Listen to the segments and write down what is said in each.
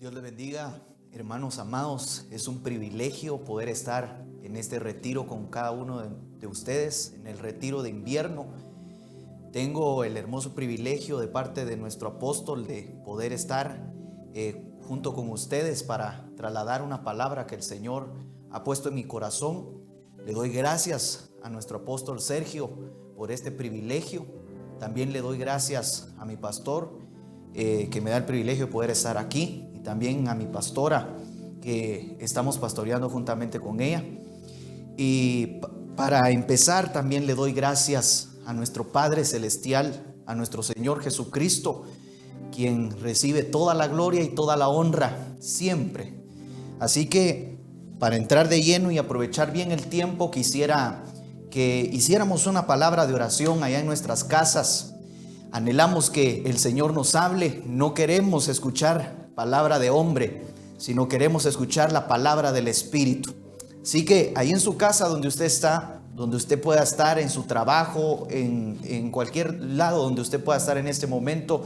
Dios les bendiga, hermanos amados. Es un privilegio poder estar en este retiro con cada uno de ustedes, en el retiro de invierno. Tengo el hermoso privilegio de parte de nuestro apóstol de poder estar junto con ustedes para trasladar una palabra que el Señor ha puesto en mi corazón. Le doy gracias a nuestro apóstol Sergio por este privilegio. También le doy gracias a mi pastor que me da el privilegio de poder estar aquí, y también a mi pastora que estamos pastoreando juntamente con ella. Y para empezar, también le doy gracias a nuestro Padre Celestial, a nuestro Señor Jesucristo, quien recibe toda la gloria y toda la honra siempre. Así que para entrar de lleno y aprovechar bien el tiempo, quisiera que hiciéramos una palabra de oración allá en nuestras casas. Anhelamos que el Señor nos hable. No queremos escuchar palabra de hombre, sino queremos escuchar la palabra del Espíritu. Así que ahí en su casa donde usted está, donde usted pueda estar, en su trabajo, en cualquier lado donde usted pueda estar en este momento,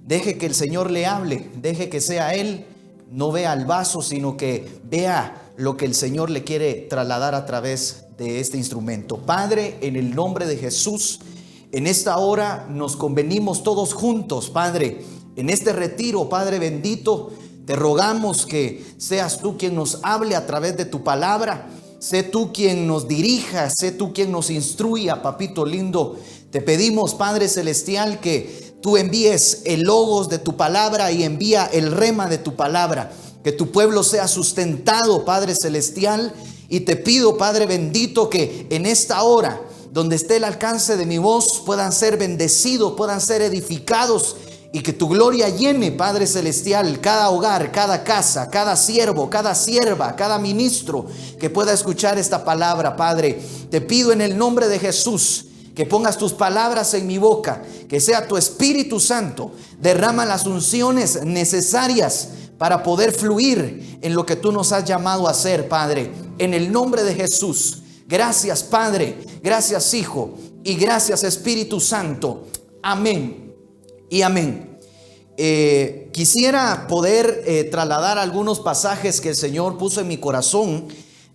deje que el Señor le hable, deje que sea Él. No vea el vaso, sino que vea lo que el Señor le quiere trasladar a través de este instrumento. Padre, en el nombre de Jesús, en esta hora nos convenimos todos juntos, Padre, en este retiro, Padre bendito. Te rogamos que seas tú quien nos hable a través de tu palabra. Sé tú quien nos dirija, sé tú quien nos instruya, papito lindo. Te pedimos, Padre celestial, que tú envíes el logos de tu palabra y envía el rema de tu palabra. Que tu pueblo sea sustentado, Padre celestial. Y te pido, Padre bendito, que en esta hora, donde esté el alcance de mi voz, puedan ser bendecidos, puedan ser edificados, y que tu gloria llene, Padre celestial, cada hogar, cada casa, cada siervo, cada sierva, cada ministro que pueda escuchar esta palabra. Padre, te pido en el nombre de Jesús que pongas tus palabras en mi boca, que sea tu Espíritu Santo, derrama las unciones necesarias para poder fluir en lo que tú nos has llamado a hacer, Padre, en el nombre de Jesús. Gracias, Padre, gracias, Hijo, y gracias, Espíritu Santo. Amén y amén. Quisiera poder trasladar algunos pasajes que el Señor puso en mi corazón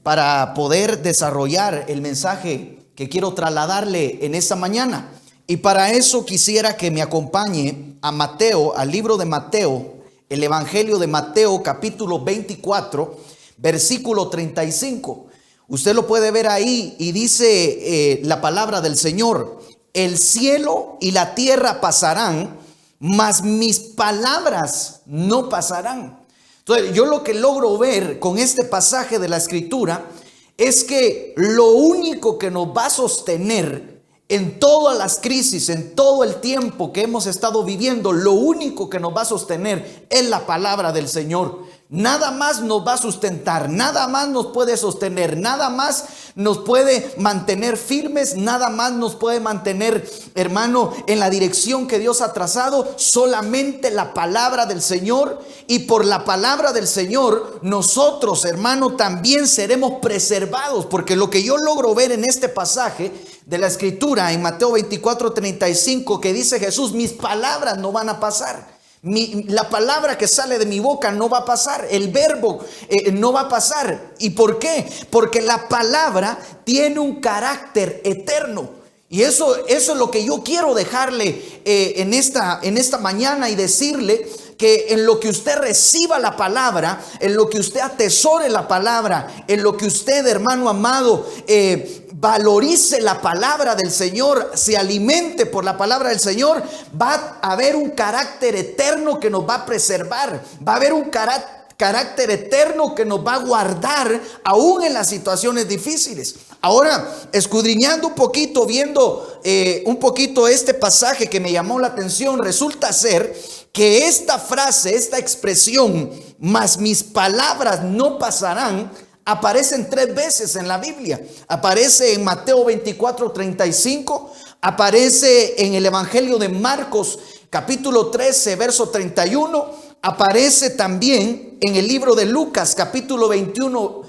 para poder desarrollar el mensaje que quiero trasladarle en esta mañana. Y para eso quisiera que me acompañe a Mateo, al libro de Mateo, el Evangelio de Mateo, capítulo 24, versículo 35. Usted lo puede ver ahí y dice la palabra del Señor: el cielo y la tierra pasarán, mas mis palabras no pasarán. Entonces, yo lo que logro ver con este pasaje de la Escritura es que lo único que nos va a sostener en todas las crisis, en todo el tiempo que hemos estado viviendo, lo único que nos va a sostener es la palabra del Señor. Nada más nos va a sustentar, nada más nos puede sostener, nada más nos puede mantener firmes, nada más nos puede mantener, hermano, en la dirección que Dios ha trazado. Solamente la palabra del Señor, y por la palabra del Señor nosotros, hermano, también seremos preservados, porque lo que yo logro ver en este pasaje de la Escritura, en Mateo 24:35, que dice Jesús: mis palabras no van a pasar. La palabra que sale de mi boca no va a pasar. El verbo no va a pasar. ¿Y por qué? Porque la palabra tiene un carácter eterno. Y eso es lo que yo quiero dejarle en esta mañana, y decirle que en lo que usted reciba la palabra, en lo que usted atesore la palabra, en lo que usted, hermano amado, valorice la palabra del Señor, se alimente por la palabra del Señor, va a haber un carácter eterno que nos va a preservar. Va a haber un carácter eterno que nos va a guardar aún en las situaciones difíciles. Ahora, escudriñando un poquito, viendo un poquito este pasaje que me llamó la atención, resulta ser que esta frase, esta expresión, mas mis palabras no pasarán, aparecen 3 veces en la Biblia. Aparece en Mateo 24:35, aparece en el Evangelio de Marcos, capítulo 13, verso 31, aparece también en el libro de Lucas, capítulo 21,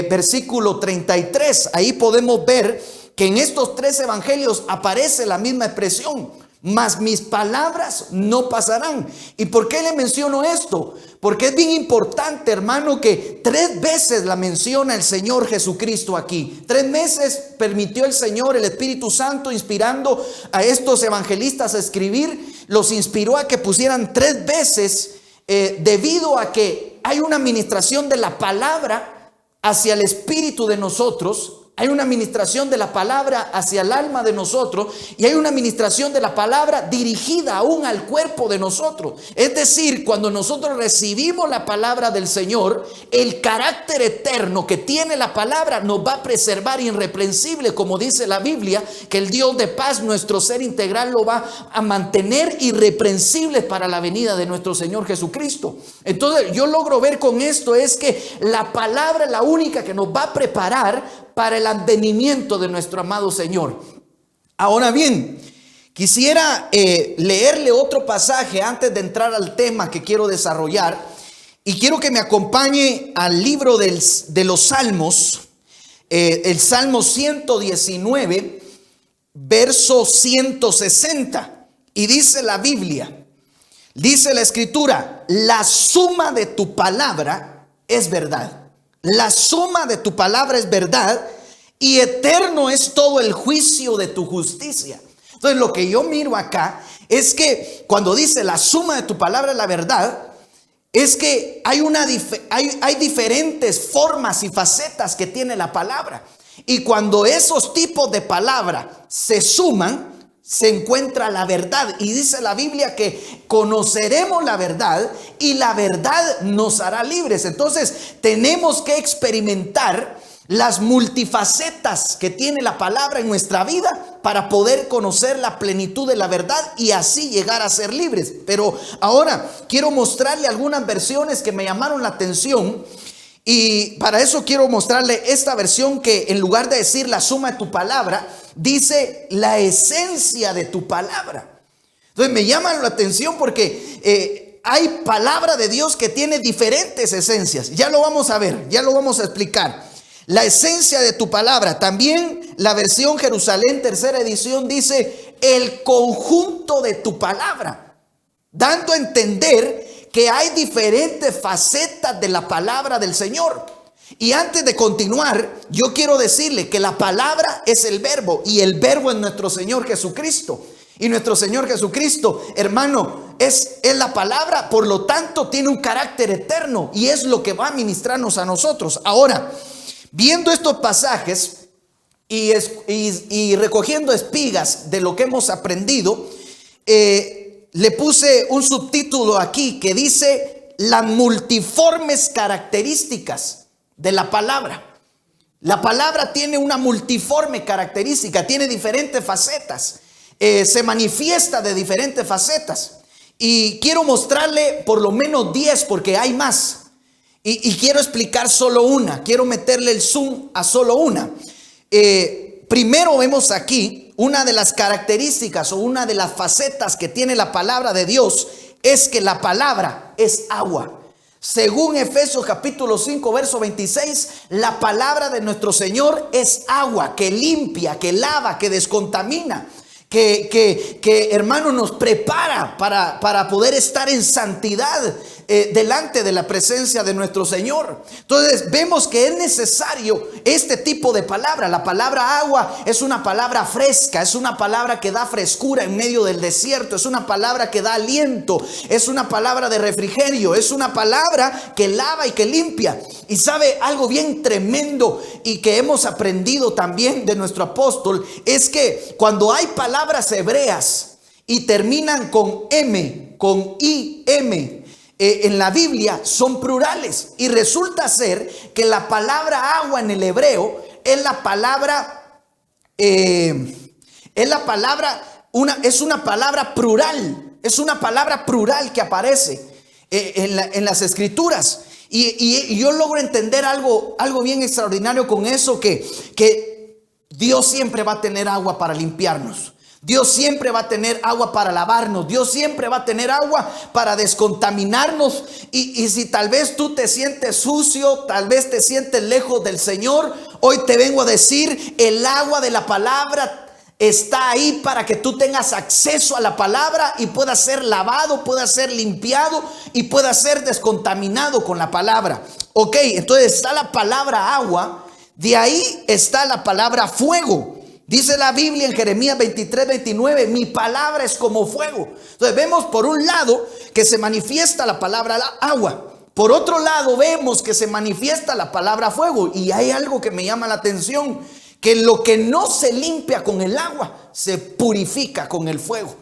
versículo 33. Ahí podemos ver que en estos 3 evangelios aparece la misma expresión: mas mis palabras no pasarán. ¿Y por qué le menciono esto? Porque es bien importante, hermano, que 3 veces la menciona el Señor Jesucristo aquí. 3 veces permitió el Señor, el Espíritu Santo, inspirando a estos evangelistas a escribir, los inspiró a que pusieran 3 veces, debido a que hay una administración de la palabra hacia el espíritu de nosotros. Hay una administración de la palabra hacia el alma de nosotros, y hay una administración de la palabra dirigida aún al cuerpo de nosotros. Es decir, cuando nosotros recibimos la palabra del Señor, el carácter eterno que tiene la palabra nos va a preservar irreprensible, como dice la Biblia, que el Dios de paz, nuestro ser integral, lo va a mantener irreprensible para la venida de nuestro Señor Jesucristo. Entonces yo logro ver con esto es que la palabra es la única que nos va a preparar para el advenimiento de nuestro amado Señor. Ahora bien, quisiera leerle otro pasaje antes de entrar al tema que quiero desarrollar, y quiero que me acompañe al libro de los Salmos, el Salmo 119, verso 160, y dice la Biblia, dice la Escritura: la suma de tu palabra es verdad. La suma de tu palabra es verdad, y eterno es todo el juicio de tu justicia. Entonces lo que yo miro acá es que cuando dice la suma de tu palabra es la verdad, es que hay diferentes formas y facetas que tiene la palabra. Y cuando esos tipos de palabra se suman, se encuentra la verdad. Y dice la Biblia que conoceremos la verdad y la verdad nos hará libres. Entonces tenemos que experimentar las multifacetas que tiene la palabra en nuestra vida para poder conocer la plenitud de la verdad y así llegar a ser libres. Pero ahora quiero mostrarle algunas versiones que me llamaron la atención. Y para eso quiero mostrarle esta versión que en lugar de decir la suma de tu palabra, dice la esencia de tu palabra. Entonces me llama la atención porque hay palabra de Dios que tiene diferentes esencias. Ya lo vamos a ver, ya lo vamos a explicar. La esencia de tu palabra. También la versión Jerusalén, tercera edición, dice el conjunto de tu palabra, dando a entender que hay diferentes facetas de la palabra del Señor. Y antes de continuar, yo quiero decirle que la palabra es el verbo, y el verbo es nuestro Señor Jesucristo. Y nuestro Señor Jesucristo, hermano, es la palabra, por lo tanto tiene un carácter eterno y es lo que va a ministrarnos a nosotros. Ahora, viendo estos pasajes y recogiendo espigas de lo que hemos aprendido, le puse un subtítulo aquí que dice las multiformes características de la palabra. La palabra tiene una multiforme característica, tiene diferentes facetas, se manifiesta de diferentes facetas. Y quiero mostrarle por lo menos 10 porque hay más. Y quiero explicar solo una, quiero meterle el zoom a solo una. Primero vemos aquí una de las características o una de las facetas que tiene la palabra de Dios es que la palabra es agua. Según Efesios capítulo 5 verso 26, la palabra de nuestro Señor es agua que limpia, que lava, que descontamina, que hermano nos prepara para poder estar en santidad delante de la presencia de nuestro Señor. Entonces vemos que es necesario este tipo de palabra. La palabra agua es una palabra fresca, es una palabra que da frescura en medio del desierto, es una palabra que da aliento, es una palabra de refrigerio, es una palabra que lava y que limpia. Y sabe algo bien tremendo y que hemos aprendido también de nuestro apóstol, es que cuando hay palabras hebreas y terminan con M, con IM, en la Biblia son plurales, y resulta ser que la palabra agua en el hebreo es una palabra plural, es una palabra plural que aparece en las escrituras. Y yo logro entender algo bien extraordinario con eso, que Dios siempre va a tener agua para limpiarnos. Dios siempre va a tener agua para lavarnos. Dios siempre va a tener agua para descontaminarnos. Y si tal vez tú te sientes sucio, tal vez te sientes lejos del Señor, hoy te vengo a decir, el agua de la palabra está ahí para que tú tengas acceso a la palabra y puedas ser lavado, puedas ser limpiado y puedas ser descontaminado con la palabra. Ok, entonces está la palabra agua, de ahí está la palabra fuego. Dice la Biblia en Jeremías 23:29, mi palabra es como fuego. Entonces vemos por un lado que se manifiesta la palabra agua. Por otro lado vemos que se manifiesta la palabra fuego. Y hay algo que me llama la atención, que lo que no se limpia con el agua, se purifica con el fuego.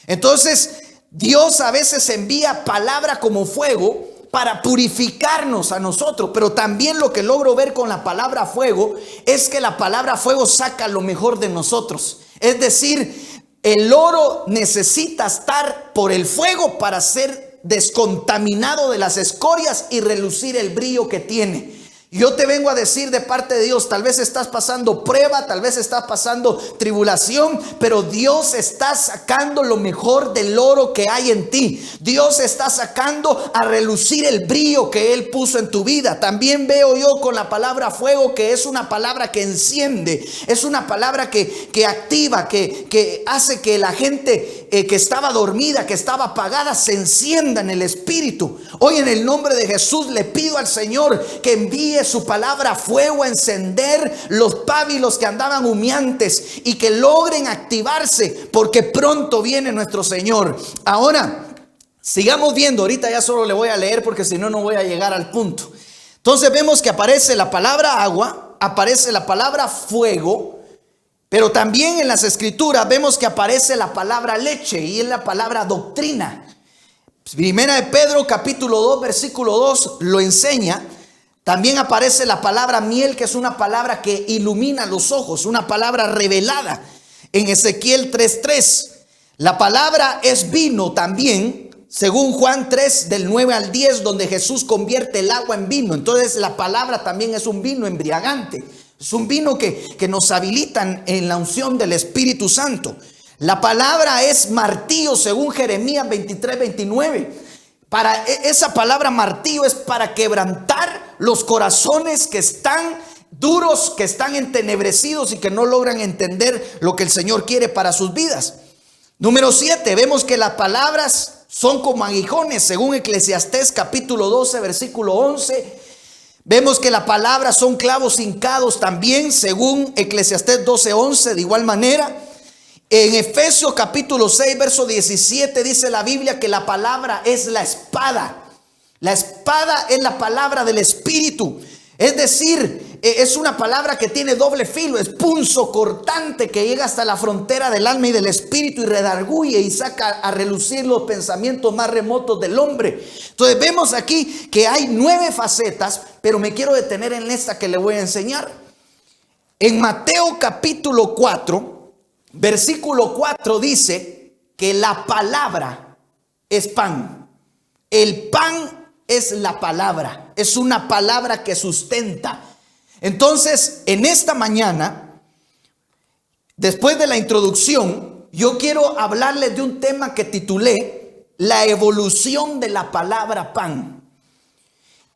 Entonces Dios a veces envía palabra como fuego para purificarnos a nosotros. Pero también lo que logro ver con la palabra fuego es que la palabra fuego saca lo mejor de nosotros. Es decir, el oro necesita estar por el fuego para ser descontaminado de las escorias y relucir el brillo que tiene. Yo te vengo a decir de parte de Dios, tal vez estás pasando prueba, tal vez estás pasando tribulación, pero Dios está sacando lo mejor del oro que hay en ti. Dios está sacando a relucir el brillo que Él puso en tu vida. También veo yo con la palabra fuego que es una palabra que enciende, es una palabra que activa, que hace que la gente que estaba dormida, que estaba apagada, se encienda en el espíritu. Hoy en el nombre de Jesús le pido al Señor que envíe su palabra fuego a encender los pábilos que andaban humeantes y que logren activarse, porque pronto viene nuestro Señor. Ahora sigamos viendo, ahorita ya solo le voy a leer porque si no, no voy a llegar al punto. Entonces vemos que aparece la palabra agua, aparece la palabra fuego, pero también en las escrituras vemos que aparece la palabra leche y es la palabra doctrina. Primera de Pedro capítulo 2 versículo 2 lo enseña. También aparece la palabra miel, que es una palabra que ilumina los ojos, una palabra revelada en Ezequiel 3:3. La palabra es vino también, según Juan 3 del 9 al 10, donde Jesús convierte el agua en vino. Entonces la palabra también es un vino embriagante, es un vino que nos habilita en la unción del Espíritu Santo. La palabra es martillo, según Jeremías 23:29. Para esa palabra martillo es para quebrantar los corazones que están duros, que están entenebrecidos y que no logran entender lo que el Señor quiere para sus vidas. Número 7, vemos que las palabras son como aguijones, según Eclesiastés capítulo 12 versículo 11. Vemos que las palabras son clavos hincados también, según Eclesiastés 12:11, de igual manera. En Efesios capítulo 6 verso 17 dice la Biblia que la palabra es la espada. La espada es la palabra del Espíritu. Es decir, es una palabra que tiene doble filo, es punzo cortante que llega hasta la frontera del alma y del espíritu y redarguye y saca a relucir los pensamientos más remotos del hombre. Entonces vemos aquí que hay 9 facetas, pero me quiero detener en esta que le voy a enseñar. En Mateo capítulo 4 versículo 4 dice que la palabra es pan. El pan es la palabra. Es una palabra que sustenta. Entonces, en esta mañana, después de la introducción, yo quiero hablarles de un tema que titulé la evolución de la palabra pan.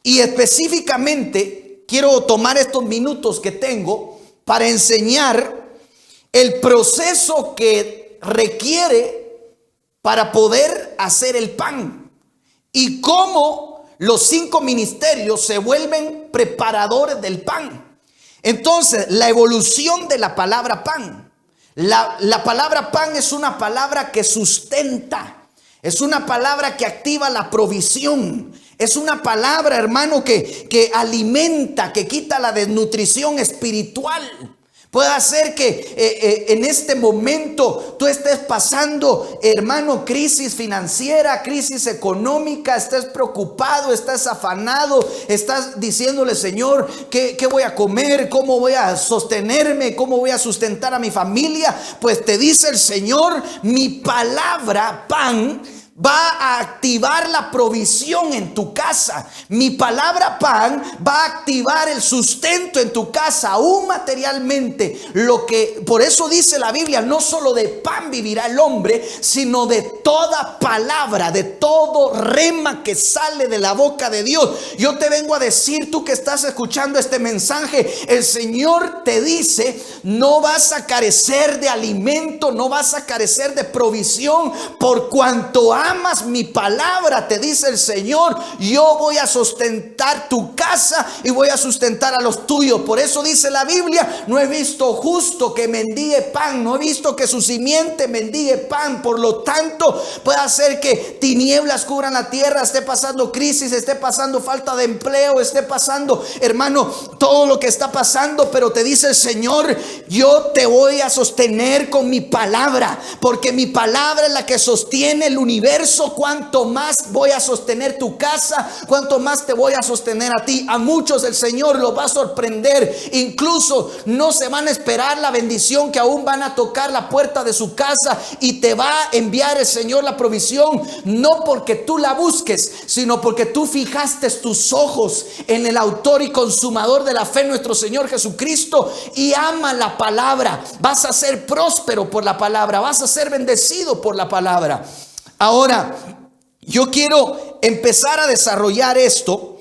Y específicamente quiero tomar estos minutos que tengo para enseñar el proceso que requiere para poder hacer el pan y cómo los 5 ministerios se vuelven preparadores del pan. Entonces, la evolución de la palabra pan. La palabra pan es una palabra que sustenta, es una palabra que activa la provisión. Es una palabra, hermano, que alimenta, que quita la desnutrición espiritual. Puede hacer que en este momento tú estés pasando, hermano, crisis financiera, crisis económica, estés preocupado, estás afanado, estás diciéndole, Señor, ¿qué voy a comer? ¿Cómo voy a sostenerme? ¿Cómo voy a sustentar a mi familia? Pues te dice el Señor, mi palabra, pan, va a activar la provisión en tu casa. Mi palabra pan va a activar el sustento en tu casa, aún materialmente. Por eso dice la Biblia, no solo de pan vivirá el hombre, sino de toda palabra, de todo rema que sale de la boca de Dios. Yo te vengo a decir, tú que estás escuchando este mensaje, el Señor te dice, no vas a carecer de alimento, no vas a carecer de provisión, por cuanto amas mi palabra, te dice el Señor. Yo voy a sustentar tu casa y voy a sustentar a los tuyos. Por eso dice la Biblia, no he visto justo que mendigue pan, no he visto que su simiente mendigue pan. Por lo tanto, puede hacer que tinieblas cubran la tierra, esté pasando crisis, esté pasando falta de empleo, esté pasando, hermano, todo lo que está pasando, pero te dice el Señor, yo te voy a sostener con mi palabra, porque mi palabra es la que sostiene el universo. Cuanto más voy a sostener tu casa, cuanto más te voy a sostener a ti. A muchos el Señor los va a sorprender, incluso no se van a esperar la bendición, que aún van a tocar la puerta de su casa y te va a enviar el Señor la provisión, no porque tú la busques, sino porque tú fijaste tus ojos en el autor y consumador de la fe, nuestro Señor Jesucristo, y ama la palabra. Vas a ser próspero por la palabra, vas a ser bendecido por la palabra. Ahora, yo quiero empezar a desarrollar esto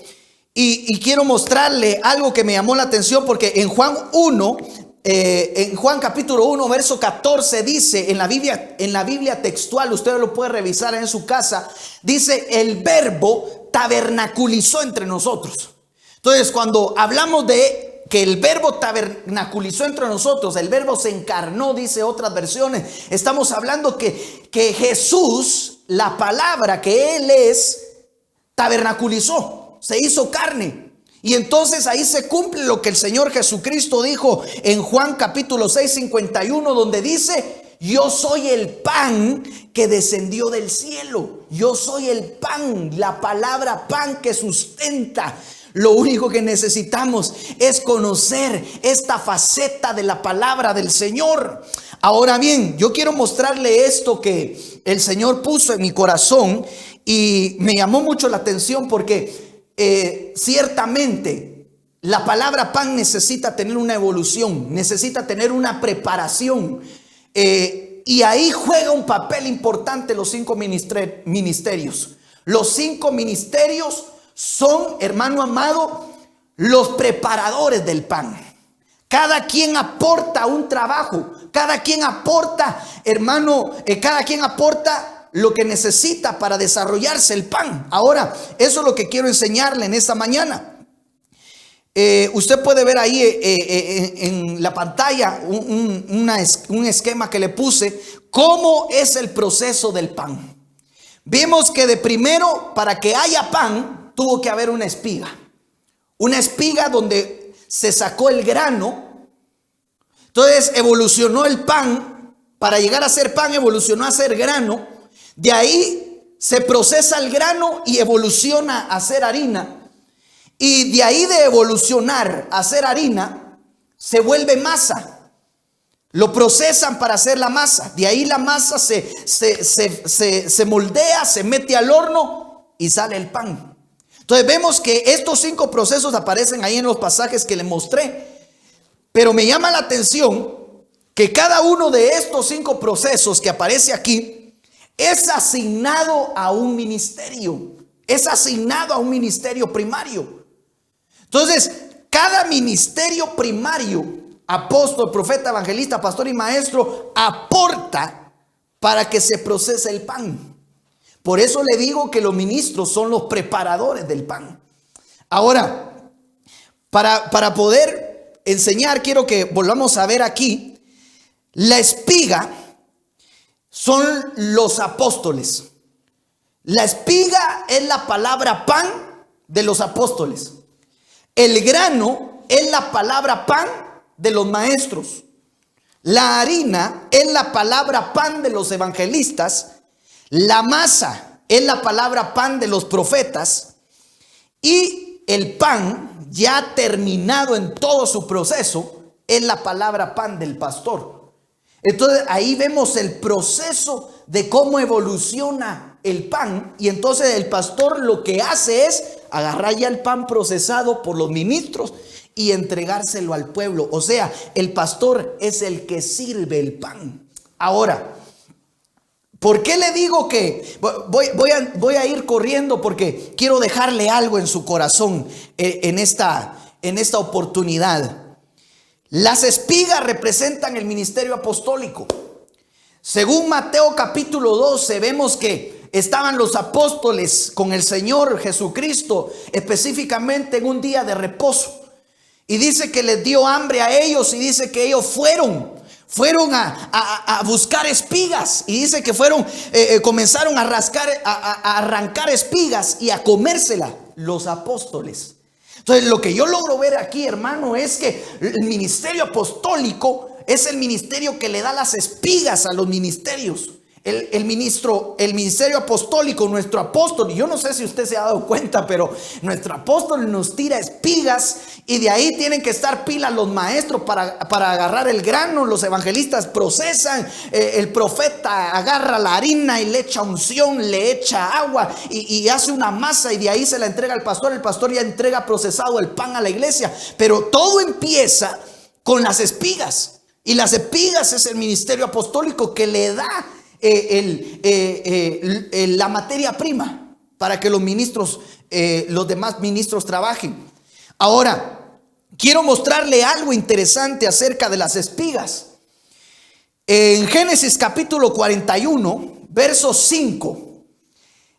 y quiero mostrarle algo que me llamó la atención, porque en Juan 1, en Juan capítulo 1, verso 14 dice, en la Biblia textual, usted lo puede revisar en su casa, dice, el verbo tabernaculizó entre nosotros. Entonces, cuando hablamos de que el verbo tabernaculizó entre nosotros, el verbo se encarnó, dice otras versiones, estamos hablando que Jesús, la palabra que Él es, tabernaculizó, se hizo carne. Y entonces ahí se cumple lo que el Señor Jesucristo dijo en Juan capítulo 6, 51, donde dice, yo soy el pan que descendió del cielo. Yo soy el pan, la palabra pan que sustenta. Lo único que necesitamos es conocer esta faceta de la palabra del Señor. Ahora bien, yo quiero mostrarle esto que el Señor puso en mi corazón y me llamó mucho la atención, porque ciertamente la palabra pan necesita tener una evolución, necesita tener una preparación. Y ahí juega un papel importante los 5 ministerios. Los 5 ministerios son, hermano amado, los preparadores del pan. Cada quien aporta un trabajo, cada quien aporta, hermano, cada quien aporta lo que necesita para desarrollarse el pan. Ahora, eso es lo que quiero enseñarle en esta mañana. Usted puede ver ahí en la pantalla un esquema que le puse, cómo es el proceso del pan. Vimos que de primero, para que haya pan, tuvo que haber una espiga donde se sacó el grano. Entonces evolucionó el pan, para llegar a ser pan evolucionó a ser grano. De ahí se procesa el grano y evoluciona a ser harina. Y de ahí de evolucionar a ser harina, se vuelve masa. Lo procesan para hacer la masa. De ahí la masa se moldea, se mete al horno y sale el pan. Entonces vemos que estos 5 procesos aparecen ahí en los pasajes que le mostré. Pero me llama la atención que cada uno de estos 5 procesos que aparece aquí es asignado a un ministerio. Es asignado a un ministerio primario. Entonces, cada ministerio primario, apóstol, profeta, evangelista, pastor y maestro, aporta para que se procese el pan. Por eso le digo que los ministros son los preparadores del pan. Ahora, para poder enseñar, quiero que volvamos a ver aquí, la espiga son los apóstoles. La espiga es la palabra pan de los apóstoles. El grano es la palabra pan de los maestros. La harina es la palabra pan de los evangelistas. La masa es la palabra pan de los profetas. Y el pan, ya terminado en todo su proceso, es la palabra pan del pastor. Entonces ahí vemos el proceso de cómo evoluciona el pan, y entonces el pastor lo que hace es agarrar ya el pan procesado por los ministros y entregárselo al pueblo. O sea, el pastor es el que sirve el pan. Ahora, ¿por qué le digo que voy a ir corriendo? Porque quiero dejarle algo en su corazón en esta oportunidad. Las espigas representan el ministerio apostólico. Según Mateo capítulo 12, vemos que estaban los apóstoles con el Señor Jesucristo, específicamente en un día de reposo. Y dice que les dio hambre a ellos, y dice que ellos fueron a buscar espigas, y dice que comenzaron a arrancar espigas y a comérselas los apóstoles. Entonces, lo que yo logro ver aquí, hermano, es que el ministerio apostólico es el ministerio que le da las espigas a los ministerios. El ministerio apostólico, nuestro apóstol, yo no sé si usted se ha dado cuenta, pero nuestro apóstol nos tira espigas, y de ahí tienen que estar pilas los maestros para agarrar el grano. Los evangelistas procesan, el profeta agarra la harina y le echa unción, le echa agua y hace una masa, y de ahí se la entrega al pastor. El pastor ya entrega procesado el pan a la iglesia, pero todo empieza con las espigas, y las espigas es el ministerio apostólico que le da la materia prima para que los ministros, los demás ministros trabajen. Ahora, quiero mostrarle algo interesante acerca de las espigas. En Génesis capítulo 41, verso 5,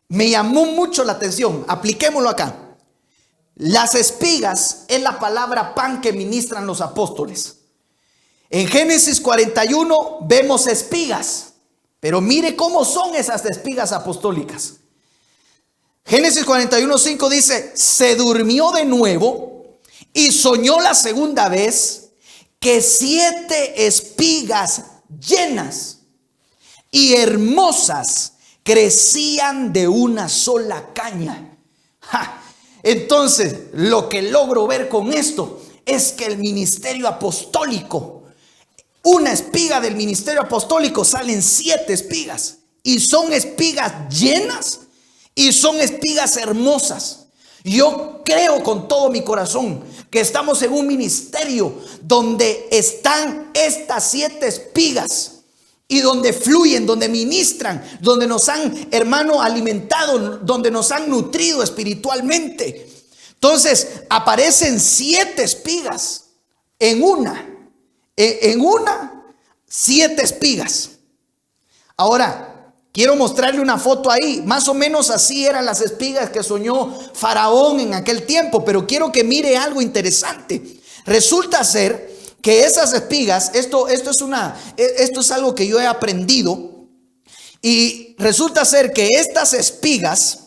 me llamó mucho la atención. Apliquémoslo acá. Las espigas es la palabra pan que ministran los apóstoles. En Génesis 41 vemos espigas. Pero mire cómo son esas espigas apostólicas. Génesis 41:5 dice: se durmió de nuevo y soñó la segunda vez que 7 espigas llenas y hermosas crecían de una sola caña. Entonces, lo que logro ver con esto es que el ministerio apostólico, una espiga del ministerio apostólico, salen 7 espigas, y son espigas llenas y son espigas hermosas. Yo creo con todo mi corazón que estamos en un ministerio donde están estas 7 espigas, y donde fluyen, donde ministran, donde nos han, hermano, alimentado, donde nos han nutrido espiritualmente. Entonces aparecen 7 espigas en una 7 espigas. Ahora, quiero mostrarle una foto ahí. Más o menos así eran las espigas que soñó Faraón en aquel tiempo. Pero quiero que mire algo interesante. Resulta ser que esas espigas, esto es algo que yo he aprendido, y resulta ser que estas espigas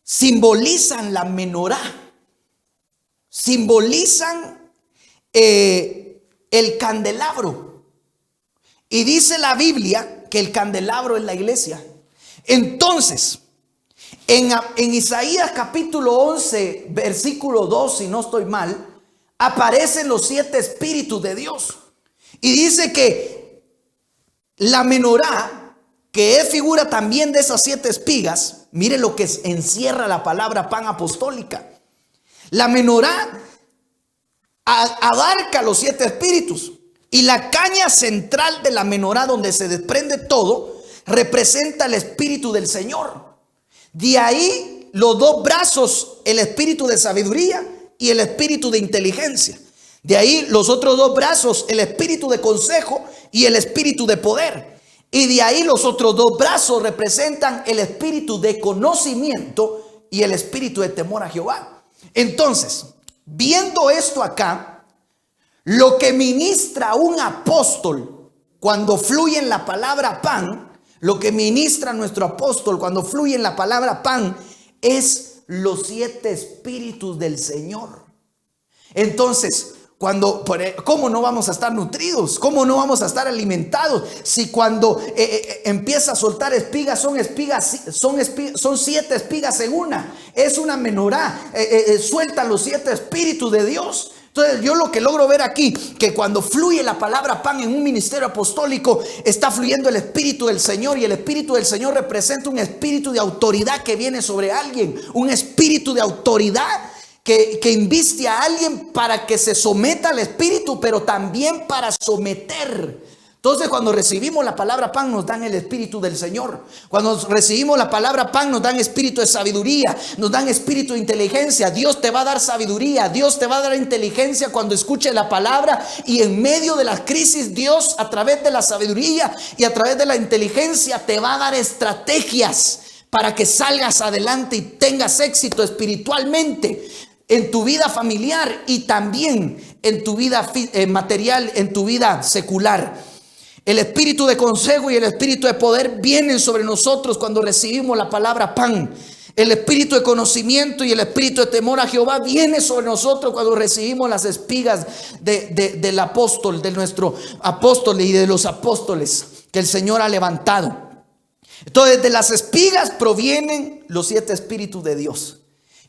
simbolizan la menorá, simbolizan el candelabro. Y dice la Biblia que el candelabro es la iglesia. Entonces, en Isaías capítulo 11, versículo 2, si no estoy mal, aparecen los 7 espíritus de Dios. Y dice que la menorá, que es figura también de esas 7 espigas, mire lo que encierra la palabra pan apostólica. La menorá abarca los 7 espíritus, y la caña central de la menorá, donde se desprende todo, representa el espíritu del Señor. De ahí los 2 brazos, el espíritu de sabiduría y el espíritu de inteligencia. De ahí los otros 2 brazos, el espíritu de consejo y el espíritu de poder. Y de ahí los otros 2 brazos representan el espíritu de conocimiento y el espíritu de temor a Jehová. Entonces, viendo esto acá, lo que ministra un apóstol cuando fluye en la palabra pan, lo que ministra nuestro apóstol cuando fluye en la palabra pan, es los 7 espíritus del Señor. Entonces, ¿cómo no vamos a estar nutridos? ¿Cómo no vamos a estar alimentados? Si cuando empieza a soltar espigas, son 7 espigas en una. Es una menorá. Suelta los 7 espíritus de Dios. Entonces yo lo que logro ver aquí, que cuando fluye la palabra pan en un ministerio apostólico, está fluyendo el Espíritu del Señor, y el Espíritu del Señor representa un espíritu de autoridad que viene sobre alguien, un espíritu de autoridad que inviste a alguien para que se someta al Espíritu, pero también para someter. Entonces cuando recibimos la palabra pan nos dan el Espíritu del Señor. Cuando recibimos la palabra pan nos dan espíritu de sabiduría, nos dan espíritu de inteligencia. Dios te va a dar sabiduría, Dios te va a dar inteligencia cuando escuches la palabra, y en medio de la crisis Dios, a través de la sabiduría y a través de la inteligencia, te va a dar estrategias para que salgas adelante y tengas éxito espiritualmente en tu vida familiar y también en tu vida material, en tu vida secular. El espíritu de consejo y el espíritu de poder vienen sobre nosotros cuando recibimos la palabra pan. El espíritu de conocimiento y el espíritu de temor a Jehová viene sobre nosotros cuando recibimos las espigas del apóstol, de nuestro apóstol y de los apóstoles que el Señor ha levantado. Entonces, de las espigas provienen los 7 espíritus de Dios.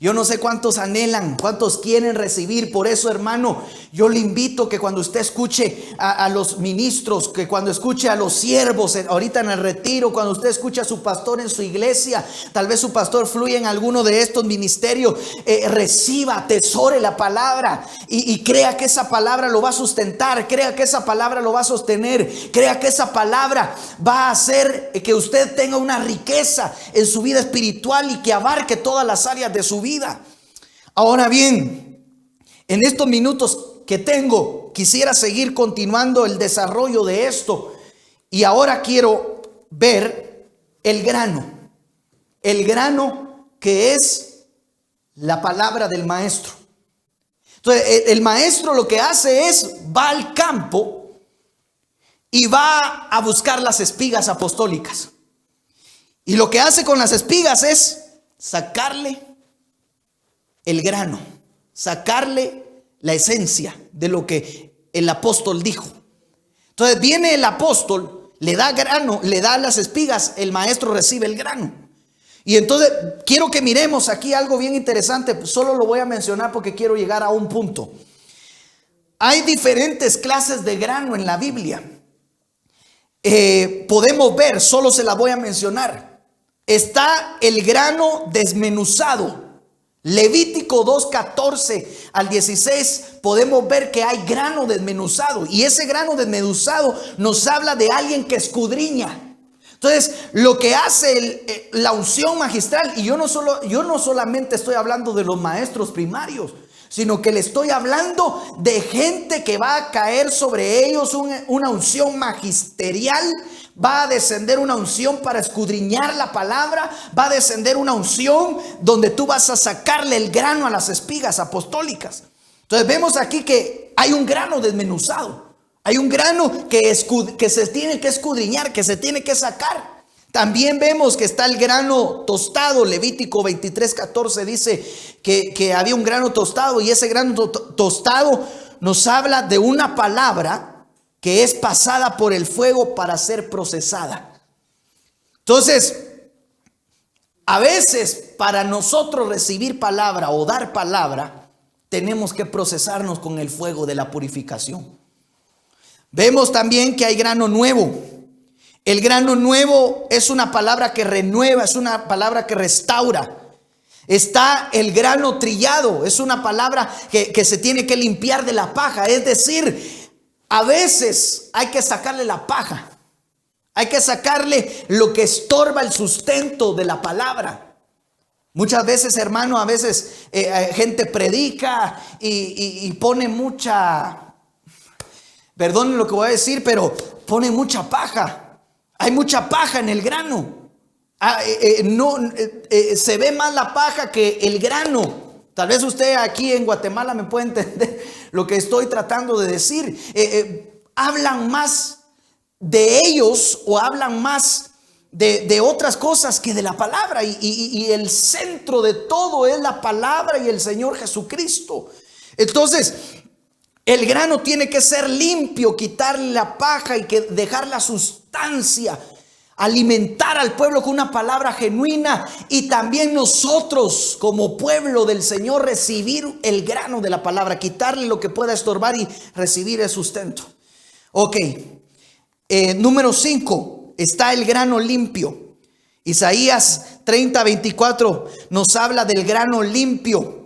Yo no sé cuántos anhelan, cuántos quieren recibir. Por eso, hermano, yo le invito que cuando usted escuche a los ministros, que cuando escuche a los siervos ahorita en el retiro, cuando usted escuche a su pastor en su iglesia, tal vez su pastor fluye en alguno de estos ministerios, reciba, atesore la palabra y crea que esa palabra lo va a sustentar, crea que esa palabra lo va a sostener, crea que esa palabra va a hacer que usted tenga una riqueza en su vida espiritual y que abarque todas las áreas de su vida. Ahora bien, en estos minutos que tengo, quisiera seguir continuando el desarrollo de esto, y ahora quiero ver el grano que es la palabra del maestro. Entonces, el maestro lo que hace es, va al campo y va a buscar las espigas apostólicas, y lo que hace con las espigas es sacarle el grano, sacarle la esencia de lo que el apóstol dijo. Entonces viene el apóstol, le da grano, le da las espigas, el maestro recibe el grano. Y entonces quiero que miremos aquí algo bien interesante. Solo lo voy a mencionar porque quiero llegar a un punto. Hay diferentes clases de grano en la Biblia. Podemos ver, solo se la voy a mencionar. Está el grano desmenuzado. Levítico 2:14 al 16 podemos ver que hay grano desmenuzado, y ese grano desmenuzado nos habla de alguien que escudriña. Entonces, lo que hace la unción magistral, y yo no solamente estoy hablando de los maestros primarios, sino que le estoy hablando de gente que va a caer sobre ellos una unción magisterial. Va a descender una unción para escudriñar la palabra. Va a descender una unción donde tú vas a sacarle el grano a las espigas apostólicas. Entonces vemos aquí que hay un grano desmenuzado. Hay un grano que se tiene que escudriñar, que se tiene que sacar. También vemos que está el grano tostado. Levítico 23:14 dice que había un grano tostado, y ese grano tostado nos habla de una palabra que es pasada por el fuego para ser procesada. Entonces, a veces para nosotros recibir palabra o dar palabra, tenemos que procesarnos con el fuego de la purificación. Vemos también que hay grano nuevo. El grano nuevo es una palabra que renueva, es una palabra que restaura. Está el grano trillado, es una palabra que se tiene que limpiar de la paja, es decir, a veces hay que sacarle la paja, hay que sacarle lo que estorba el sustento de la palabra. Muchas veces, hermano, a veces gente predica y pone mucha, perdonen lo que voy a decir, pero pone mucha paja. Hay mucha paja en el grano. Se ve más la paja que el grano. Tal vez usted aquí en Guatemala me puede entender lo que estoy tratando de decir. Hablan más de ellos o hablan más de otras cosas que de la palabra. Y el centro de todo es la palabra y el Señor Jesucristo. Entonces, el grano tiene que ser limpio, quitarle la paja y dejar la sustancia. alimentar al pueblo con una palabra genuina, y también nosotros como pueblo del Señor recibir el grano de la palabra, quitarle lo que pueda estorbar y recibir el sustento. Ok, número 5 está el grano limpio. Isaías 30:24 nos habla del grano limpio.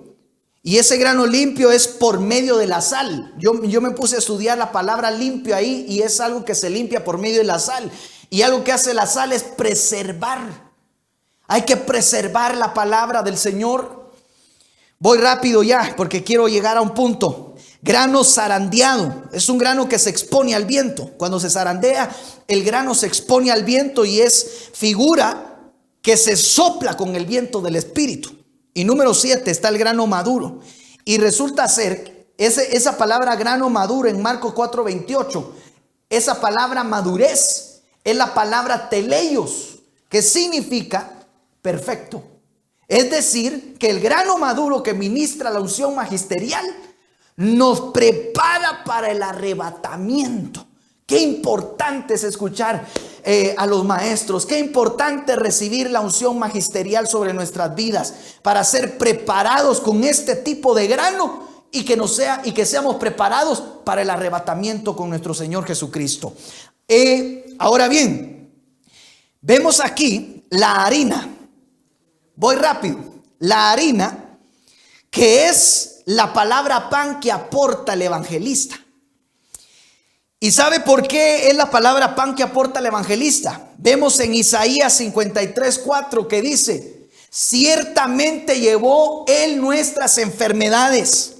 Y ese grano limpio es por medio de la sal. Yo me puse a estudiar la palabra limpio ahí, y es algo que se limpia por medio de la sal. Y algo que hace la sal es preservar. Hay que preservar la palabra del Señor. Voy rápido ya porque quiero llegar a un punto. Grano zarandeado es un grano que se expone al viento. Cuando se zarandea, el grano se expone al viento y es figura que se sopla con el viento del Espíritu. Y número 7 está el grano maduro. Y resulta ser, esa palabra grano maduro en Marcos 4:28, esa palabra madurez es la palabra teleios, que significa perfecto. Es decir, que el grano maduro que ministra la unción magisterial nos prepara para el arrebatamiento. Qué importante es escuchar a los maestros. Qué importante recibir la unción magisterial sobre nuestras vidas para ser preparados con este tipo de grano, y que seamos preparados para el arrebatamiento con nuestro Señor Jesucristo. Ahora bien, vemos aquí la harina. Voy rápido. La harina, que es la palabra pan que aporta el evangelista. ¿Y sabe por qué es la palabra pan que aporta el evangelista? Vemos en Isaías 53:4 que dice: ciertamente llevó él nuestras enfermedades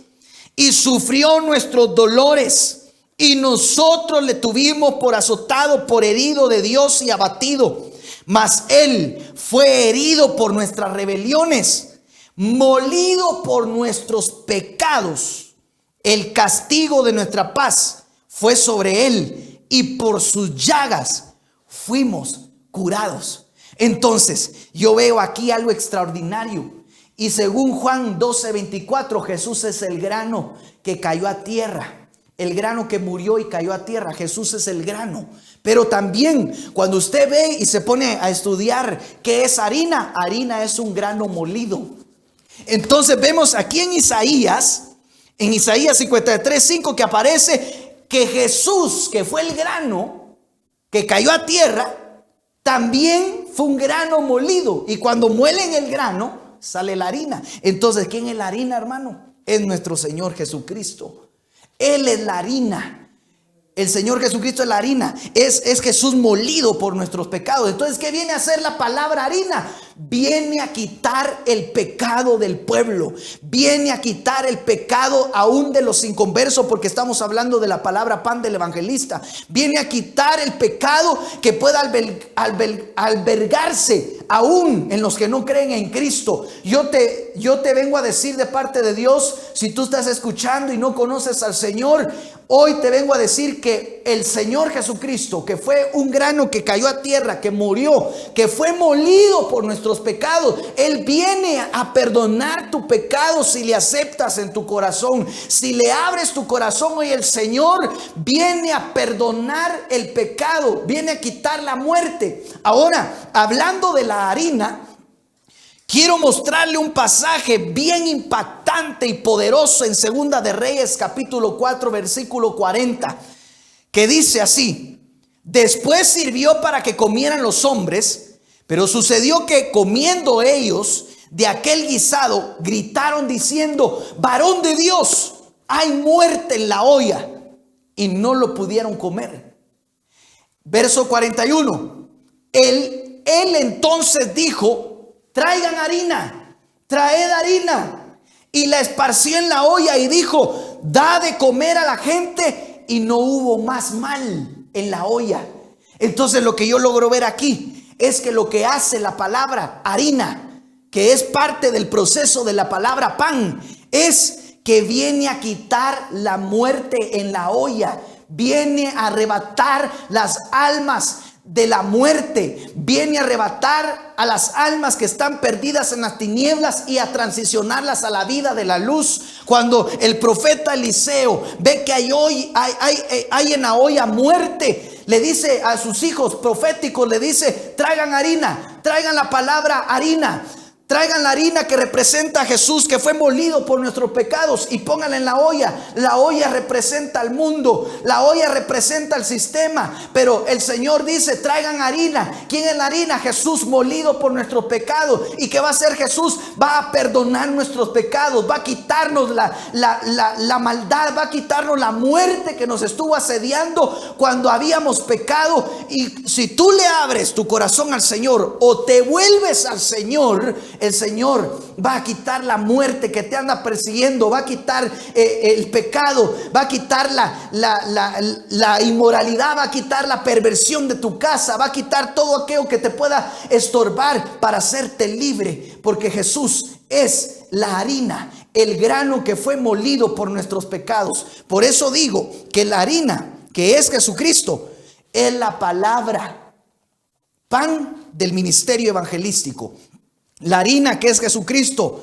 y sufrió nuestros dolores, y nosotros le tuvimos por azotado, por herido de Dios y abatido. Mas él fue herido por nuestras rebeliones, molido por nuestros pecados. El castigo de nuestra paz fue sobre él, y por sus llagas fuimos curados. Entonces yo veo aquí algo extraordinario. Y según Juan 12:24, Jesús es el grano que cayó a tierra. El grano que murió y cayó a tierra. Jesús es el grano. Pero también cuando usted ve y se pone a estudiar qué es harina, harina es un grano molido. Entonces vemos aquí en Isaías 53:5 que aparece que Jesús, que fue el grano que cayó a tierra, también fue un grano molido. Y cuando muelen el grano, sale la harina. Entonces, ¿quién es la harina, hermano? Es nuestro Señor Jesucristo. Él es la harina. El Señor Jesucristo es la harina. Es Jesús molido por nuestros pecados. Entonces, ¿qué viene a hacer la palabra harina? Viene a quitar el pecado del pueblo. Viene a quitar el pecado aún de los inconversos, porque estamos hablando de la palabra pan del evangelista. Viene a quitar el pecado que pueda albergarse aún en los que no creen en Cristo. Yo te vengo a decir de parte de Dios, si tú estás escuchando y no conoces al Señor, hoy te vengo a decir que el Señor Jesucristo, que fue un grano que cayó a tierra, que murió, que fue molido por nuestros pecados, Él viene a perdonar tu pecado si le aceptas en tu corazón. Si le abres tu corazón hoy, el Señor viene a perdonar el pecado, viene a quitar la muerte. Ahora, hablando de la harina, quiero mostrarle un pasaje bien impactante y poderoso en Segunda de Reyes capítulo 4 versículo 40, que dice así: después sirvió para que comieran los hombres, pero sucedió que comiendo ellos de aquel guisado, gritaron diciendo: varón de Dios, hay muerte en la olla, y no lo pudieron comer. Verso 41, él entonces dijo: traigan harina, traed harina. Y la esparció en la olla y dijo: da de comer a la gente. Y no hubo más mal en la olla. Entonces lo que yo logro ver aquí es que lo que hace la palabra harina, que es parte del proceso de la palabra pan, es que viene a quitar la muerte en la olla. Viene a arrebatar las almas de la muerte, viene a arrebatar a las almas que están perdidas en las tinieblas y a transicionarlas a la vida de la luz. Cuando el profeta Eliseo ve que hay en la olla muerte, le dice a sus hijos proféticos, le dice: traigan harina, traigan la palabra harina. Traigan la harina que representa a Jesús, que fue molido por nuestros pecados, y pónganla en la olla. La olla representa al mundo, la olla representa al sistema, pero el Señor dice: traigan harina. ¿Quién es la harina? Jesús, molido por nuestros pecados. ¿Y qué va a hacer Jesús? Va a perdonar nuestros pecados, va a quitarnos la maldad, va a quitarnos la muerte que nos estuvo asediando cuando habíamos pecado. Y si tú le abres tu corazón al Señor o te vuelves al Señor, el Señor va a quitar la muerte que te anda persiguiendo, va a quitar el pecado, va a quitar la inmoralidad, va a quitar la perversión de tu casa, va a quitar todo aquello que te pueda estorbar para hacerte libre, porque Jesús es la harina, el grano que fue molido por nuestros pecados. Por eso digo que la harina, que es Jesucristo, es la palabra, pan del ministerio evangelístico. La harina, que es Jesucristo,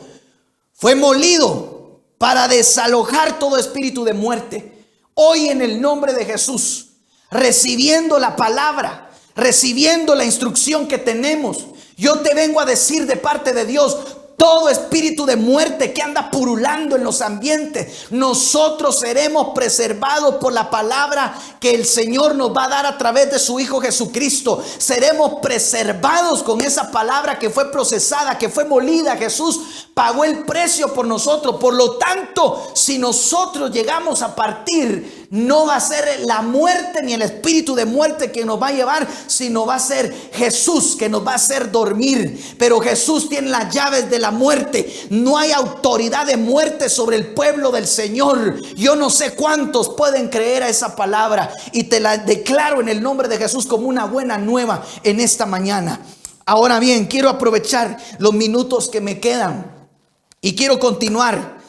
fue molido para desalojar todo espíritu de muerte. Hoy, en el nombre de Jesús, recibiendo la palabra, recibiendo la instrucción que tenemos, yo te vengo a decir de parte de Dios: todo espíritu de muerte que anda purulando en los ambientes, nosotros seremos preservados por la palabra que el Señor nos va a dar a través de su Hijo Jesucristo. Seremos preservados con esa palabra que fue procesada, que fue molida. Jesús pagó el precio por nosotros. Por lo tanto, si nosotros llegamos a partir, no va a ser la muerte ni el espíritu de muerte que nos va a llevar, sino va a ser Jesús que nos va a hacer dormir. Pero Jesús tiene las llaves de la muerte. No hay autoridad de muerte sobre el pueblo del Señor. Yo no sé cuántos pueden creer a esa palabra, y te la declaro en el nombre de Jesús como una buena nueva en esta mañana. Ahora bien, quiero aprovechar los minutos que me quedan y quiero continuar.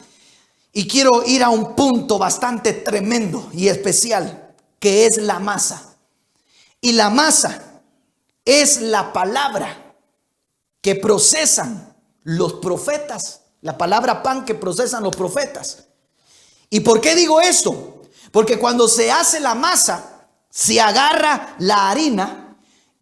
Y quiero ir a un punto bastante tremendo y especial, que es la masa. Y la masa es la palabra que procesan los profetas. La palabra pan que procesan los profetas. ¿Y por qué digo esto? Porque cuando se hace la masa, se agarra la harina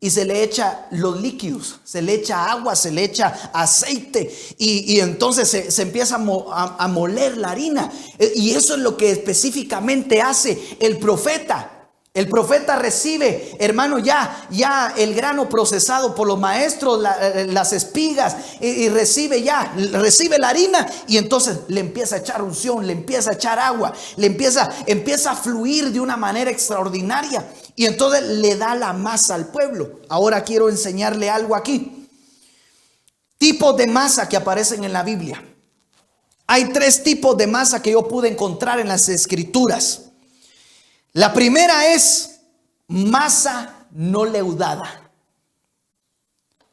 y se le echa los líquidos, se le echa agua, se le echa aceite, y entonces se empieza a moler la harina. Y eso es lo que específicamente hace el profeta. El profeta recibe, hermano, ya el grano procesado por los maestros, las espigas, y recibe la harina, y entonces le empieza a echar unción, le empieza a echar agua, empieza a fluir de una manera extraordinaria, y entonces le da la masa al pueblo. Ahora quiero enseñarle algo aquí. Tipos de masa que aparecen en la Biblia. Hay 3 tipos de masa que yo pude encontrar en las Escrituras. La primera es masa no leudada.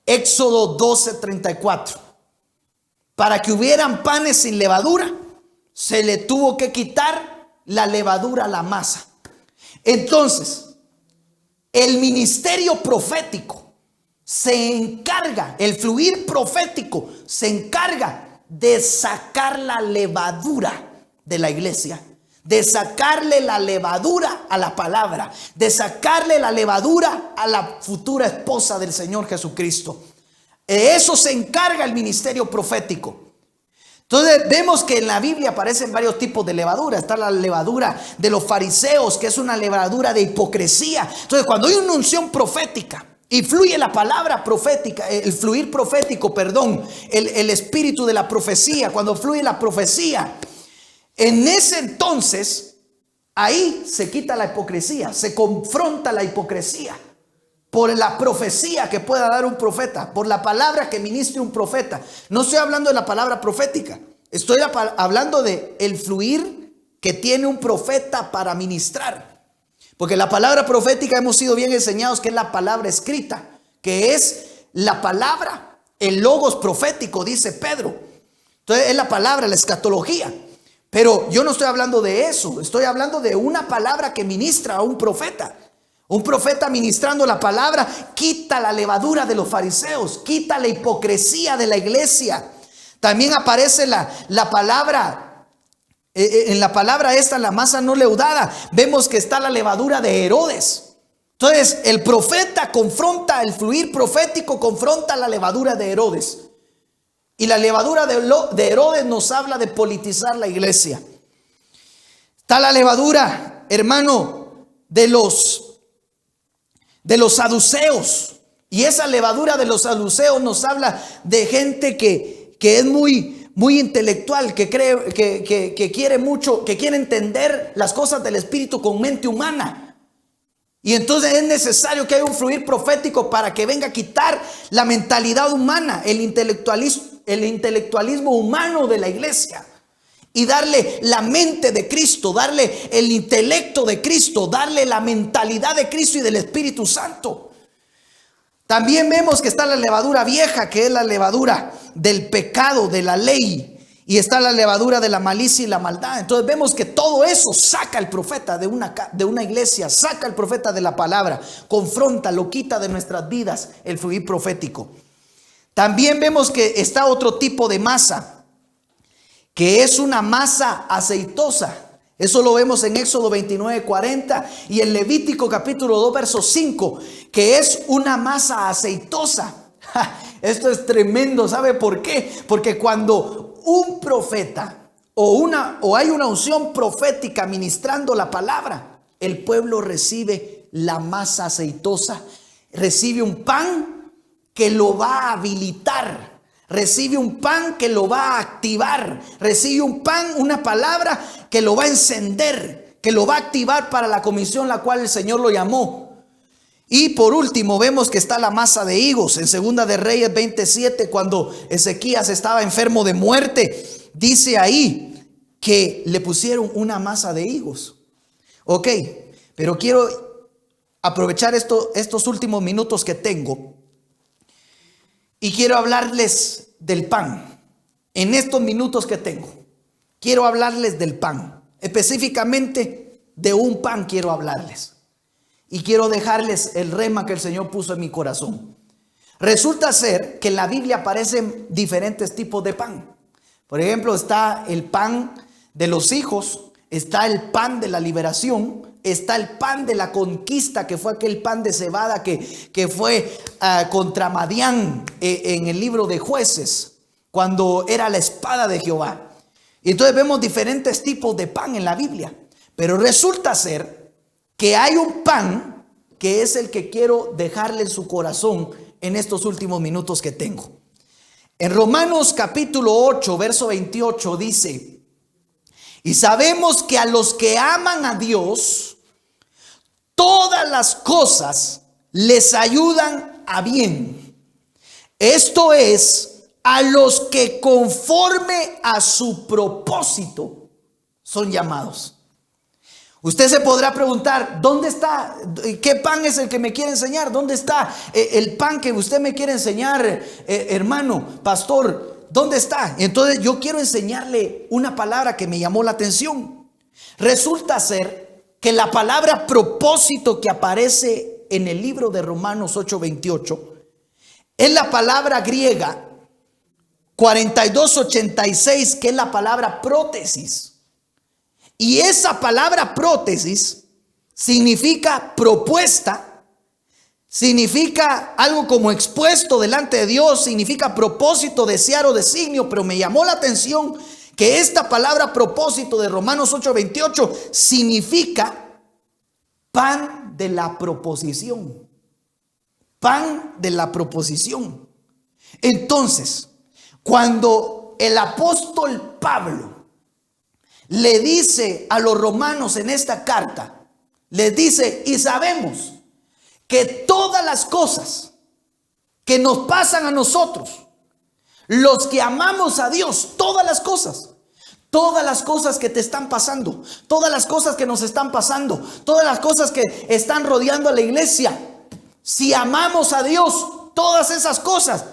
Éxodo 12:34. Para que hubieran panes sin levadura, se le tuvo que quitar la levadura a la masa. Entonces, el ministerio profético se encarga, el fluir profético se encarga de sacar la levadura de la iglesia. De sacarle la levadura a la palabra, de sacarle la levadura a la futura esposa del Señor Jesucristo. De eso se encarga el ministerio profético. Entonces vemos que en la Biblia aparecen varios tipos de levadura. Está la levadura de los fariseos, que es una levadura de hipocresía. Entonces, cuando hay una unción profética y fluye la palabra profética, el fluir profético, el espíritu de la profecía, cuando fluye la profecía, en ese entonces, ahí se quita la hipocresía, se confronta la hipocresía por la profecía que pueda dar un profeta, por la palabra que ministre un profeta. No estoy hablando de la palabra profética, estoy hablando de el fluir que tiene un profeta para ministrar. Porque la palabra profética hemos sido bien enseñados que es la palabra escrita, que es la palabra, el logos profético, dice Pedro. Entonces es la palabra, la escatología. Pero yo no estoy hablando de eso, estoy hablando de una palabra que ministra a un profeta. Un profeta ministrando la palabra quita la levadura de los fariseos, quita la hipocresía de la iglesia. También aparece la palabra, en la palabra esta, la masa no leudada, vemos que está la levadura de Herodes. Entonces el profeta confronta, el fluir profético confronta la levadura de Herodes. Y la levadura de Herodes nos habla de politizar la iglesia. Está la levadura, hermano, de los saduceos. Y esa levadura de los saduceos nos habla de gente que es muy intelectual, que cree, que quiere mucho, que quiere entender las cosas del espíritu con mente humana. Y entonces es necesario que haya un fluir profético para que venga a quitar la mentalidad humana, el intelectualismo humano de la iglesia, y darle la mente de Cristo, darle el intelecto de Cristo, darle la mentalidad de Cristo y del Espíritu Santo. También vemos que está la levadura vieja, que es la levadura del pecado, de la ley. Y está la levadura de la malicia y la maldad. Entonces vemos que todo eso saca al profeta de una iglesia, saca al profeta de la palabra, confronta, lo quita de nuestras vidas, el fluir profético. También vemos que está otro tipo de masa, que es una masa aceitosa. Eso lo vemos en Éxodo 29:40 y en Levítico capítulo 2 verso 5, que es una masa aceitosa. Esto es tremendo, ¿sabe por qué? Porque cuando un profeta o hay una unción profética ministrando la palabra, el pueblo recibe la masa aceitosa, recibe un pan que lo va a habilitar, recibe un pan que lo va a activar, recibe un pan, una palabra que lo va a encender, que lo va a activar para la comisión la cual el Señor lo llamó. Y por último vemos que está la masa de higos. En Segunda de Reyes 27, cuando Ezequías estaba enfermo de muerte, dice ahí que le pusieron una masa de higos. Ok, pero quiero aprovechar estos últimos minutos que tengo y quiero hablarles del pan. En estos minutos que tengo, quiero hablarles del pan. Específicamente de un pan quiero hablarles. Y quiero dejarles el rema que el Señor puso en mi corazón. Resulta ser que en la Biblia aparecen diferentes tipos de pan. Por ejemplo, está el pan de los hijos, está el pan de la liberación, está el pan de la conquista, que fue aquel pan de cebada que fue contra Madián en el libro de Jueces, cuando era la espada de Jehová. Y entonces vemos diferentes tipos de pan en la Biblia. Pero resulta ser que hay un pan que es el que quiero dejarle en su corazón en estos últimos minutos que tengo. En Romanos capítulo 8, verso 28 dice: y sabemos que a los que aman a Dios, todas las cosas les ayudan a bien. Esto es, a los que conforme a su propósito son llamados. Usted se podrá preguntar, ¿dónde está? ¿Qué pan es el que me quiere enseñar? ¿Dónde está el pan que usted me quiere enseñar, hermano, pastor? ¿Dónde está? Entonces yo quiero enseñarle una palabra que me llamó la atención. Resulta ser que la palabra propósito que aparece en el libro de Romanos 8:28 es la palabra griega 4286, que es la palabra prótesis. Y esa palabra prótesis significa propuesta, significa algo como expuesto delante de Dios, significa propósito, desear o designio. Pero me llamó la atención que esta palabra propósito de Romanos 8:28 significa pan de la proposición. Pan de la proposición. Entonces, cuando el apóstol Pablo le dice a los romanos en esta carta, les dice: y sabemos que todas las cosas que nos pasan a nosotros, los que amamos a Dios, todas las cosas que te están pasando, todas las cosas que nos están pasando, todas las cosas que están rodeando a la iglesia, si amamos a Dios, todas esas cosas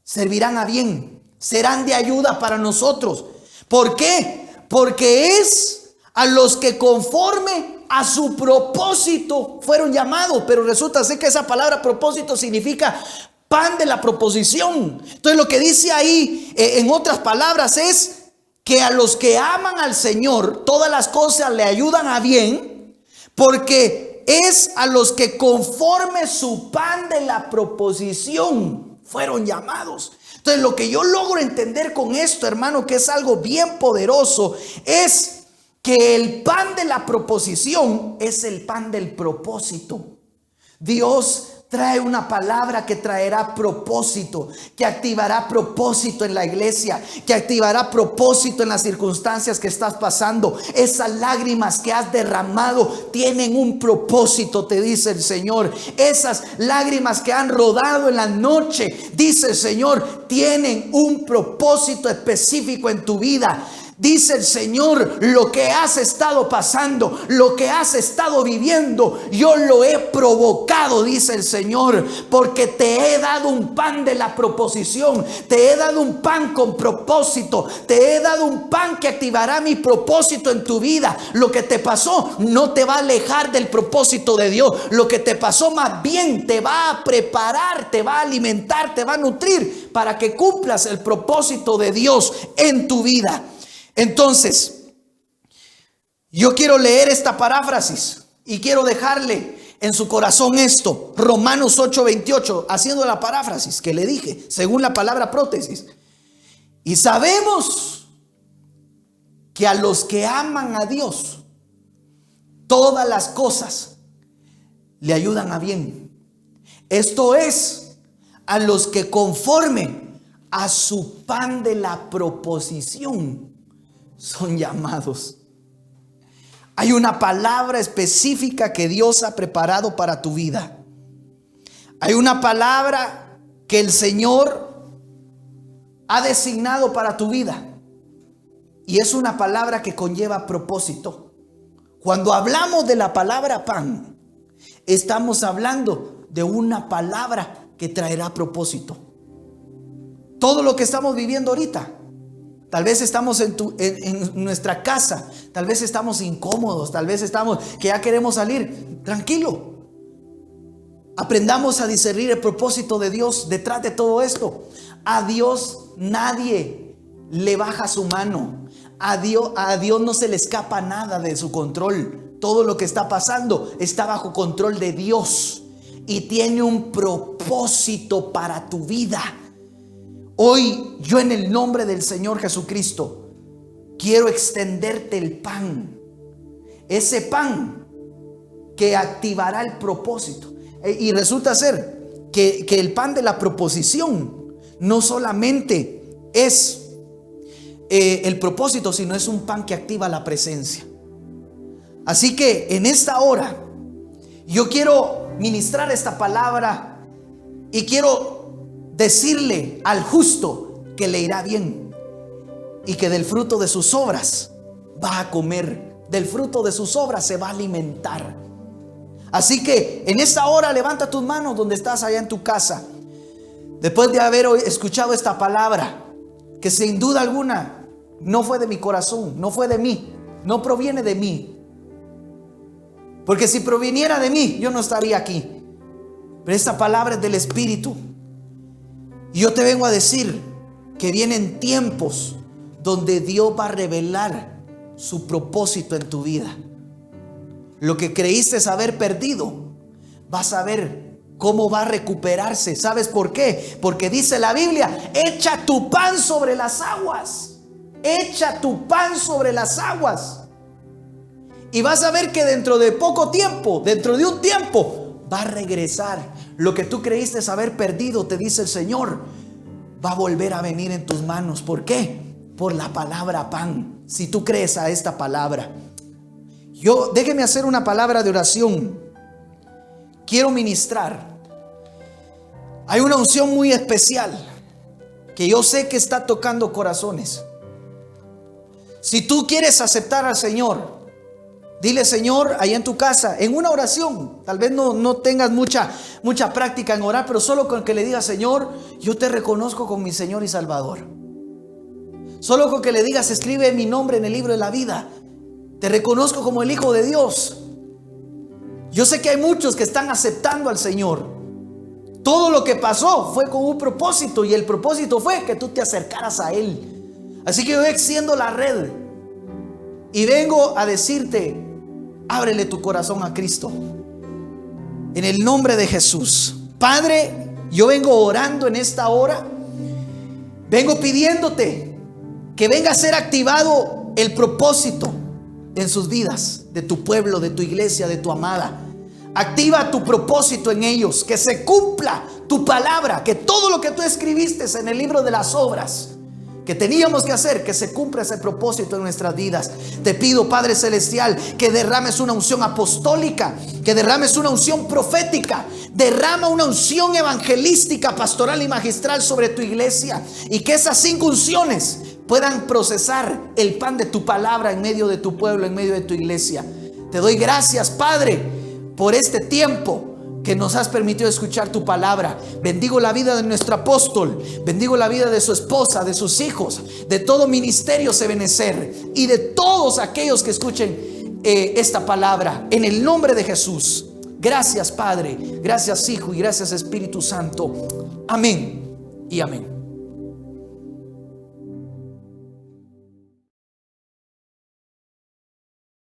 servirán a bien, serán de ayuda para nosotros. ¿Por qué? Porque es a los que conforme a su propósito fueron llamados. Pero resulta ser que esa palabra propósito significa pan de la proposición. Entonces lo que dice ahí, en otras palabras, es que a los que aman al Señor, todas las cosas le ayudan a bien, porque es a los que conforme su pan de la proposición fueron llamados. Entonces, lo que yo logro entender con esto, hermano, que es algo bien poderoso, es que el pan de la proposición es el pan del propósito. Dios trae una palabra que traerá propósito, que activará propósito en la iglesia, que activará propósito en las circunstancias que estás pasando. Esas lágrimas que has derramado tienen un propósito, te dice el Señor. Esas lágrimas que han rodado en la noche, dice el Señor, tienen un propósito específico en tu vida. Dice el Señor, lo que has estado pasando, lo que has estado viviendo, yo lo he provocado, dice el Señor, porque te he dado un pan de la proposición, te he dado un pan con propósito, te he dado un pan que activará mi propósito en tu vida. Lo que te pasó no te va a alejar del propósito de Dios. Lo que te pasó más bien te va a preparar, te va a alimentar, te va a nutrir para que cumplas el propósito de Dios en tu vida. Entonces, yo quiero leer esta paráfrasis y quiero dejarle en su corazón esto. Romanos 8:28, haciendo la paráfrasis que le dije, según la palabra prótesis. Y sabemos que a los que aman a Dios, todas las cosas le ayudan a bien. Esto es, a los que conforme a su pan de la proposición son llamados. Hay una palabra específica que Dios ha preparado para tu vida. Hay una palabra que el Señor ha designado para tu vida. Y es una palabra que conlleva propósito. Cuando hablamos de la palabra pan, estamos hablando de una palabra que traerá propósito. Todo lo que estamos viviendo ahorita, tal vez estamos en nuestra casa, tal vez estamos incómodos, tal vez estamos que ya queremos salir. Tranquilo. Aprendamos a discernir el propósito de Dios detrás de todo esto. A Dios nadie le baja su mano. A Dios no se le escapa nada de su control. Todo lo que está pasando está bajo control de Dios y tiene un propósito para tu vida. Hoy yo, en el nombre del Señor Jesucristo, quiero extenderte el pan. Ese pan que activará el propósito. Y resulta ser que el pan de la proposición no solamente es el propósito, sino es un pan que activa la presencia. Así que en esta hora yo quiero ministrar esta palabra y quiero decirle al justo que le irá bien y que del fruto de sus obras va a comer, del fruto de sus obras se va a alimentar. Así que en esta hora levanta tus manos donde estás, allá en tu casa, después de haber escuchado esta palabra, que sin duda alguna no fue de mi corazón, no fue de mí, no proviene de mí, porque si proviniera de mí yo no estaría aquí, pero esta palabra es del Espíritu. Y yo te vengo a decir que vienen tiempos donde Dios va a revelar su propósito en tu vida. Lo que creíste haber perdido, vas a ver cómo va a recuperarse. ¿Sabes por qué? Porque dice la Biblia: echa tu pan sobre las aguas. Echa tu pan sobre las aguas. Y vas a ver que dentro de poco tiempo, dentro de un tiempo, va a regresar. Lo que tú creíste haber perdido, te dice el Señor, va a volver a venir en tus manos. ¿Por qué? Por la palabra pan. Si tú crees a esta palabra, déjeme hacer una palabra de oración. Quiero ministrar. Hay una unción muy especial que yo sé que está tocando corazones. Si tú quieres aceptar al Señor, dile: Señor, ahí en tu casa, en una oración. Tal vez no tengas mucha práctica en orar, pero solo con que le digas: Señor, yo te reconozco como mi Señor y Salvador. Solo con que le digas: escribe mi nombre en el libro de la vida. Te reconozco como el Hijo de Dios. Yo sé que hay muchos que están aceptando al Señor. Todo lo que pasó fue con un propósito, y el propósito fue que tú te acercaras a Él. Así que yo extiendo la red y vengo a decirte: ábrele tu corazón a Cristo. En el nombre de Jesús. Padre, yo vengo orando en esta hora. Vengo pidiéndote que venga a ser activado el propósito en sus vidas, de tu pueblo, de tu iglesia, de tu amada. Activa tu propósito en ellos, que se cumpla tu palabra, que todo lo que tú escribiste en el libro de las obras que teníamos que hacer, que se cumpla ese propósito en nuestras vidas. Te pido, Padre Celestial, que derrames una unción apostólica, que derrames una unción profética, derrama una unción evangelística, pastoral y magistral sobre tu iglesia, y que esas 5 unciones puedan procesar el pan de tu palabra en medio de tu pueblo, en medio de tu iglesia. Te doy gracias, Padre, por este tiempo que nos has permitido escuchar tu palabra. Bendigo la vida de nuestro apóstol, bendigo la vida de su esposa, de sus hijos, de todo ministerio Ebenecer y de todos aquellos que escuchen esta palabra, en el nombre de Jesús. Gracias, Padre, gracias, Hijo, y gracias, Espíritu Santo. Amén y amén.